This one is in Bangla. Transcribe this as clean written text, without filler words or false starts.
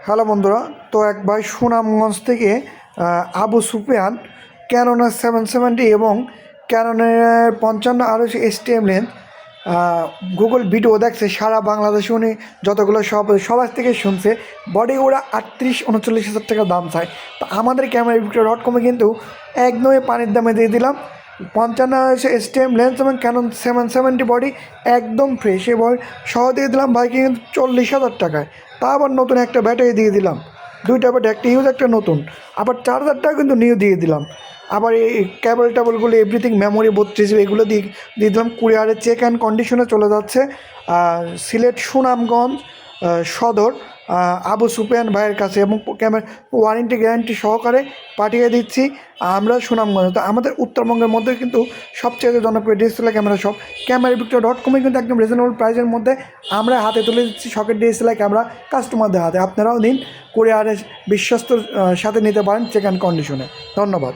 হ্যালো বন্ধুরা, তো এক ভাই সুনামগঞ্জ থেকে আবু সুফিয়ান ক্যাননের 770 এবং ক্যাননের 55 STM লেন্স গুগল ভিডিও দেখছে। সারা বাংলাদেশে উনি যতগুলো সবার থেকে শুনছে। বডি ওরা 38-39 হাজার টাকা দাম চায়। তো আমাদের ক্যামেরা.com কিন্তু একদমই পানির দামে দিয়ে দিলাম। 55 STM লেন্স এবং ক্যানন 770 বডি একদম ফ্রেশ এবং সহ দিয়ে দিলাম ভাইকে কিন্তু 40,000 টাকায়। তা আবার নতুন একটা ব্যাটারি দিয়ে দিলাম, দুইটা ব্যাটারি, একটা ইউজ একটা নতুন, আবার চার্জারটাও কিন্তু নিউ দিয়ে দিলাম। আবার এই কেবলগুলো এভরিথিং, মেমোরি 32 এগুলো দিয়ে দিলাম। কুরিয়ারে চেক অ্যান্ড কন্ডিশনে চলে যাচ্ছে সিলেট সুনামগঞ্জ সদর আবু সুফিয়ান ভাইয়ের কাছে, এবং ক্যামেরা ওয়ারেন্টি গ্যারান্টি সহকারে পাঠিয়ে দিচ্ছি আমরা সুনামগঞ্জ। তো আমাদের উত্তরবঙ্গের মধ্যে কিন্তু সবচেয়ে জনপ্রিয় ডিএসএলআর ক্যামেরা শপ ক্যামেরা.com কিন্তু একদম রিজনেবল প্রাইসের মধ্যে আমরা হাতে তুলে দিচ্ছি শখের ডিএসএলআর ক্যামেরা কাস্টমারদের হাতে। আপনারাও নিন, কুরিয়ারের বিশ্বস্ত সাথে নিতে পারেন চেক অ্যান্ড কন্ডিশনে। ধন্যবাদ।